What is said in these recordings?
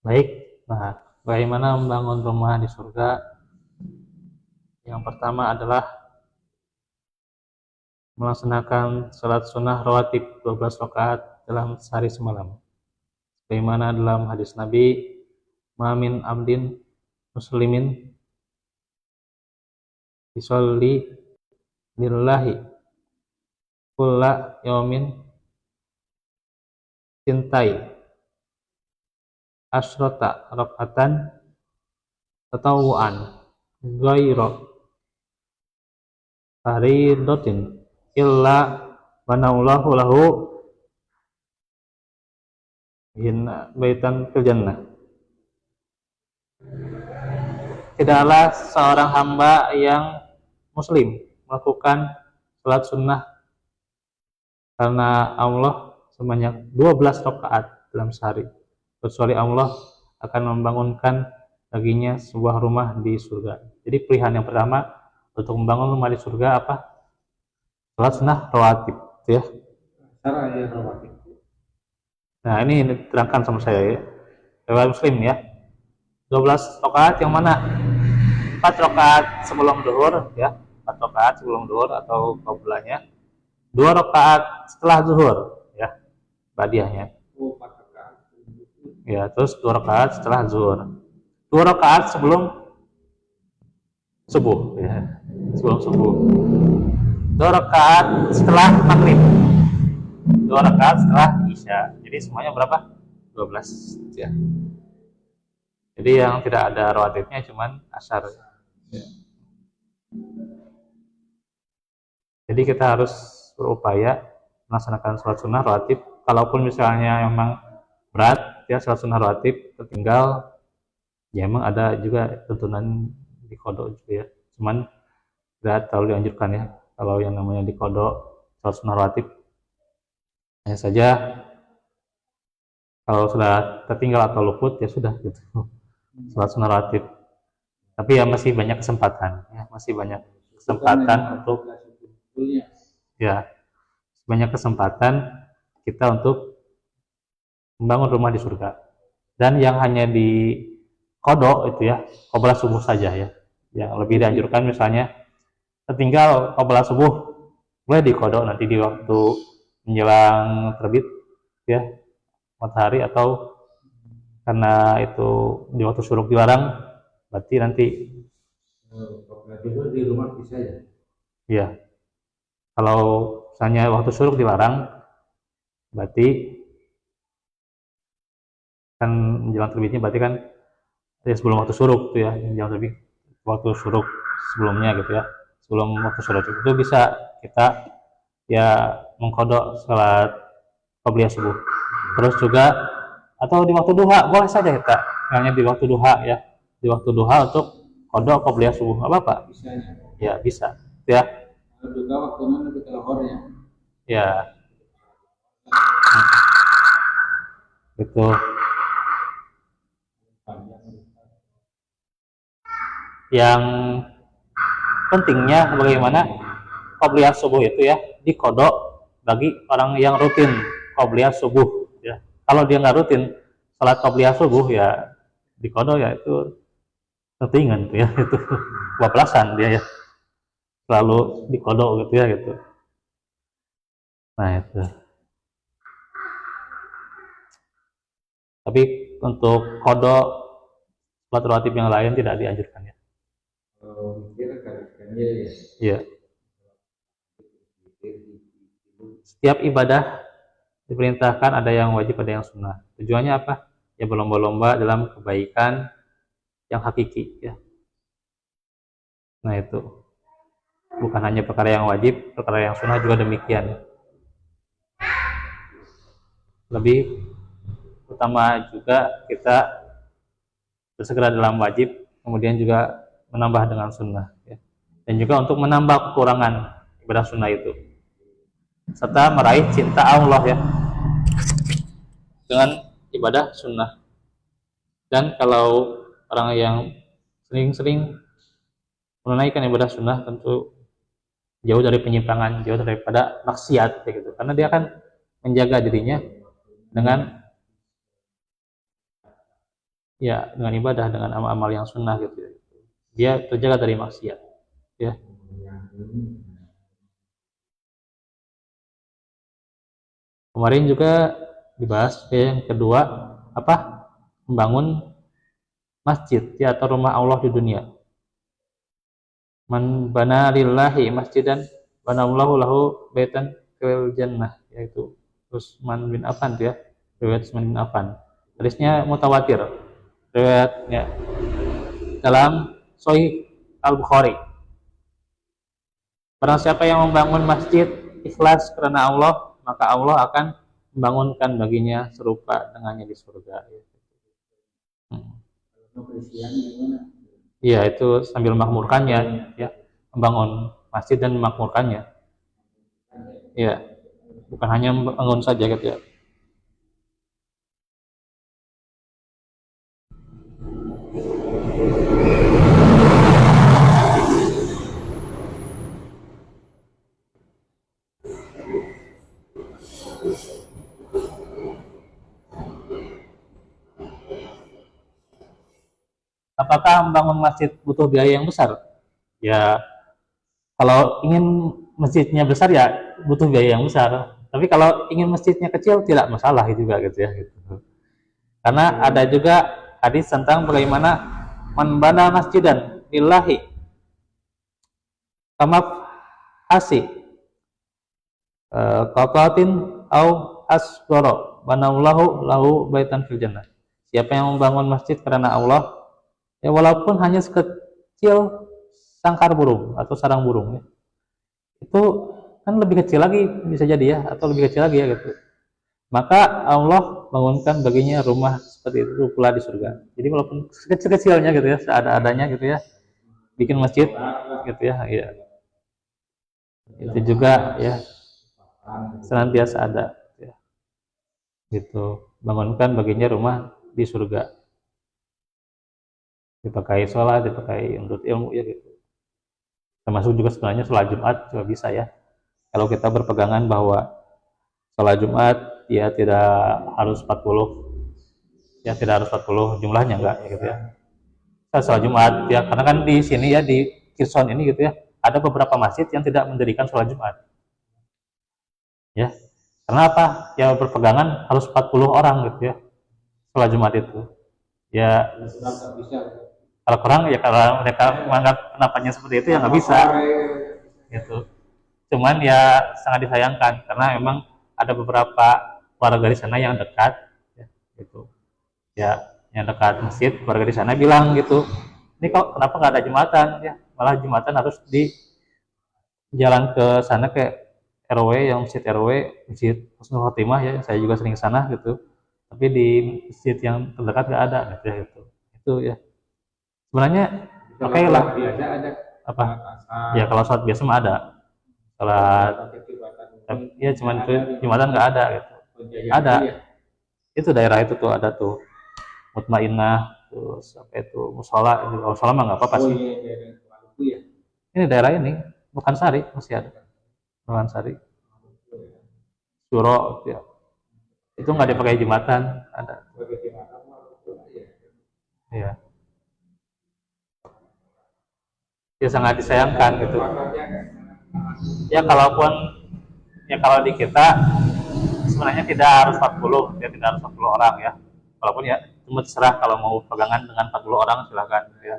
Baik, nah bagaimana membangun rumah di surga? Yang pertama adalah melaksanakan salat sunnah rawatib 12 rakaat dalam sehari semalam. Bagaimana dalam hadis Nabi, "Mamin abdin muslimin yusolli lillahi kulla yaumin cintai asrota rakaatan tatawuan ghairu faridatin illa banallahu lahu baitan fil jannah." Tidaklah seorang hamba yang muslim melakukan salat sunnah karena Allah sebanyak 12 rakaat dalam sehari, kecuali Allah akan membangunkan baginya sebuah rumah di surga. Jadi pilihan yang pertama untuk membangun rumah di surga apa? Salat sunnah rawatib, ya. Cara ya rawatib. Nah, ini diterangkan sama saya ya. Lewat muslim ya. 12 rakaat yang mana? 4 rakaat sebelum zuhur ya. 4 rakaat sebelum zuhur atau qablanya. 2 rakaat setelah zuhur ya. Badiahnya. Oh, 4 rakaat. Ya, terus 2 rakaat setelah zuhur. 2 rakaat sebelum subuh ya. Sebelum subuh. 2 rakaat setelah maghrib. 2 rakaat setelah isya. Jadi semuanya berapa? 12 ya. Jadi yang tidak ada rawatibnya cuman asar. Ya. Jadi kita harus berupaya melaksanakan sholat sunnah rawatib. Kalaupun misalnya memang berat ya sholat sunnah rawatib tertinggal, ya memang ada juga tuntunan di kodok juga ya. Cuman tidak terlalu dianjurkan ya. Kalau yang namanya di kodok sholat sunnah rawatib, hanya saja kalau sudah tertinggal atau luput ya sudah gitu. Sholat sunnah rawatib. Tapi ya masih banyak kesempatan ya, masih banyak kesempatan untuk ya banyak kesempatan kita untuk membangun rumah di surga. Dan yang hanya di kodok itu ya qabla subuh saja ya. Yang lebih dianjurkan misalnya tertinggal qabla subuh boleh di kodok nanti di waktu menjelang terbit ya matahari, atau karena itu di waktu syuruk dilarang berarti nanti di rumah bisa ya. Ya, kalau misalnya waktu syuruk dilarang, berarti kan menjelang terbitnya berarti kan ya sebelum waktu syuruk tuh ya, menjelang terbit waktu syuruk sebelumnya gitu ya, sebelum waktu syuruk itu bisa kita ya mengkodok salat qabliyah subuh. Terus juga atau di waktu duha boleh saja kita, hanya di waktu duha ya, di waktu duha untuk kodok qabliyah subuh apa pak? Bisa ya bisa ya. Juga waktu mana kita lahornya Ya, itu yang pentingnya bagaimana qabliyah subuh itu ya dikodok bagi orang yang rutin qabliyah subuh ya. Kalau dia nggak rutin salat qabliyah subuh ya dikodok ya itu ketinggan tuh ya itu kebablasan dia ya, selalu dikodok gitu ya gitu. Nah itu. Tapi untuk kodok salat rawatib yang lain tidak dianjurkan ya. Iya. Setiap ibadah diperintahkan ada yang wajib ada yang sunnah. Tujuannya apa? Ya berlomba-lomba dalam kebaikan yang hakiki ya. Nah itu bukan hanya perkara yang wajib, perkara yang sunnah juga demikian. Lebih utama juga kita bersegera dalam wajib, kemudian juga menambah dengan sunnah ya. Dan juga untuk menambah kekurangan ibadah sunnah itu, serta meraih cinta Allah ya dengan ibadah sunnah. Dan kalau orang yang sering-sering menunaikan ibadah sunnah tentu jauh dari penyimpangan, jauh daripada maksiat gitu, karena dia akan menjaga dirinya dengan ya dengan ibadah, dengan amal-amal yang sunnah gitu ya. Dia terjaga dari maksiat ya. Kemarin juga dibahas ya, yang kedua apa, membangun masjid ya, atau rumah Allah di dunia. Man bana lillahi masjidan banallahu lahu baitan fil jannah, yaitu Utsman bin Affan ya, riwayat Utsman bin Affan. Hadisnya mutawatir riwayatnya dalam Sahih Al-Bukhari. Barang siapa yang membangun masjid ikhlas karena Allah, maka Allah akan membangunkan baginya serupa dengannya di surga. Iya, itu sambil memakmurkannya, ya, membangun masjid dan memakmurkannya. Iya, bukan hanya membangun saja gitu ya. Apakah membangun masjid butuh biaya yang besar? Ya, kalau ingin masjidnya besar ya butuh biaya yang besar. Tapi kalau ingin masjidnya kecil tidak masalah juga gitu ya. Gitu. Karena ada juga hadis tentang bagaimana man bana masjidan lillahi kama hasi qatatin au asgoro banallahu lahu baitan fil jannah. Siapa yang membangun masjid karena Allah, ya walaupun hanya sekecil sangkar burung atau sarang burung ya, itu kan lebih kecil lagi bisa jadi ya, atau lebih kecil lagi ya gitu, maka Allah bangunkan baginya rumah seperti itu pula di surga. Jadi walaupun sekecil-kecilnya gitu ya, seada-adanya gitu ya, bikin masjid gitu ya, ya itu juga ya senantiasa ada ya. Gitu, bangunkan baginya rumah di surga, dipakai sholat, dipakai untuk ilmu ya gitu. Termasuk juga sebenarnya sholat Jumat juga bisa ya, kalau kita berpegangan bahwa sholat Jumat ya tidak harus 40 ya, tidak harus 40 jumlahnya, enggak ya gitu ya. Sholat Jumat ya, karena kan di sini ya, di Kirson ini gitu ya, ada beberapa masjid yang tidak mendirikan sholat Jumat ya. Karena apa? Ya berpegangan harus 40 orang gitu ya sholat Jumat itu ya. Kalau kurang ya, kalau mereka menganggap pendapannya seperti itu ya nggak bisa gitu. Cuman ya sangat disayangkan karena memang ada beberapa warga di sana yang dekat ya, gitu ya, yang dekat masjid, warga di sana bilang gitu, ini kok kenapa nggak ada jumatan ya, malah jumatan harus di jalan ke sana ke RW, yang masjid RW, masjid Husnul Khotimah ya, saya juga sering ke sana gitu, tapi di masjid yang terdekat nggak ada gitu ya. Itu ya sebenarnya oke lah. Biasa ada Apa ya, kalau sholat biasa mah ada sholat ya, cuman itu jumatan nggak ada gitu. Ada itu daerah itu tuh ada tuh Mutmainnah, terus apa itu musola, musola mah nggak apa-apa sih. Ini daerah ini bukan Sari, masih ada bukan Sari, Suro ya. Itu nggak dipakai jumatan, ada ya. Ya sangat disayangkan gitu ya. Kalaupun ya, kalau di kita sebenarnya tidak harus 40 ya, tidak harus 40 orang ya, walaupun ya cuma terserah, kalau mau pegangan dengan 40 orang silakan ya.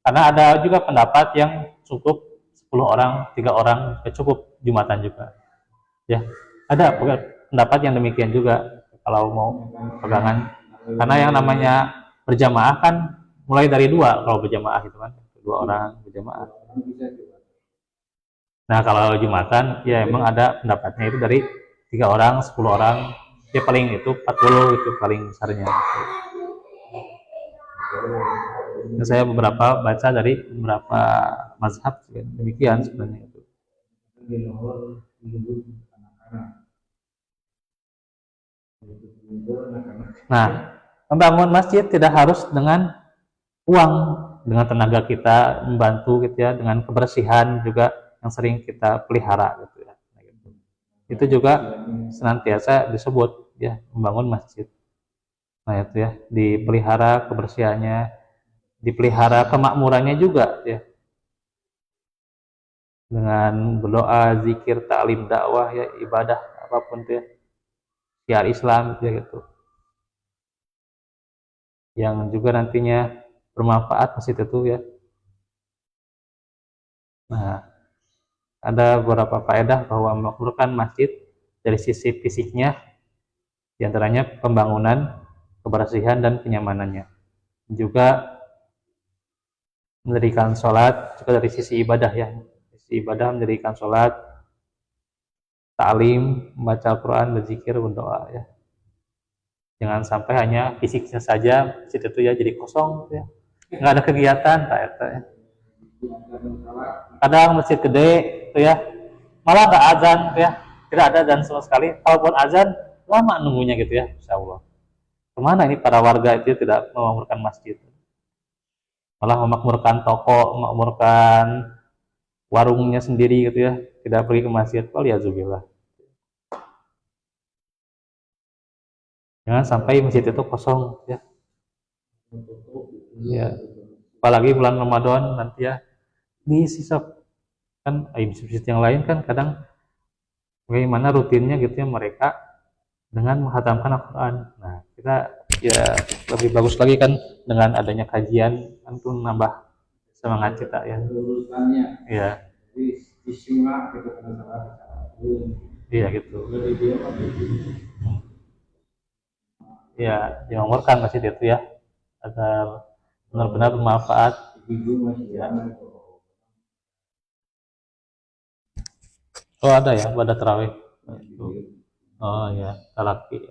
Karena ada juga pendapat yang cukup 10 orang, 3 orang ya cukup jumatan juga ya. Ada pendapat yang demikian juga kalau mau pegangan, karena yang namanya berjamaah kan mulai dari 2 kalau berjamaah itu kan, 2 orang berjamaah. Nah kalau jumatan ya emang ada pendapatnya itu dari 3 orang, 10 orang ya, paling itu 40 itu paling besarnya. Nah, saya beberapa baca dari beberapa mazhab demikian sebenarnya itu. Nah, membangun masjid tidak harus dengan uang, dengan tenaga kita membantu gitu ya, dengan kebersihan juga yang sering kita pelihara gitu ya. Itu juga senantiasa disebut ya membangun masjid. Nah itu ya, dipelihara kebersihannya, dipelihara kemakmurannya juga ya, dengan berdoa, zikir, taklim, dakwah ya, ibadah apapun tuh ya, syiar Islam ya gitu. Yang juga nantinya bermanfaat masjid itu ya. Nah, ada beberapa faedah bahwa memakmurkan masjid dari sisi fisiknya, diantaranya pembangunan, kebersihan dan kenyamanannya. Juga mendirikan sholat, juga dari sisi ibadah ya. Sisi ibadah mendirikan sholat, ta'lim, membaca Al-Quran, berzikir, berdoa ya. Jangan sampai hanya fisiknya saja masjid itu ya jadi kosong ya. Nggak ada kegiatan kayak itu ya. Kadang masjid gede itu ya, malah nggak azan ya, tidak ada azan sama sekali. Kalaupun azan lama nunggunya gitu ya, insya Allah. Kemana ini para warga itu tidak memakmurkan masjid, malah memakmurkan toko, memakmurkan warungnya sendiri gitu ya, tidak pergi ke masjid. Waliyadzubillah. Jangan sampai masjid itu kosong ya. Ya, apalagi bulan Ramadan nanti ya, disisa kan masjid yang lain kan kadang bagaimana rutinnya gitu ya mereka dengan menghatamkan Al-Quran. Nah kita ya lebih bagus lagi kan dengan adanya kajian kan tuh nambah semangat kita ya. Urusannya Iya, disimak gitu kan iya gitu. Ya dimakmurkan masjid itu ya agar benar-benar bermanfaat. Ya. Oh ada ya pada tarawih. Oh ya, talaki.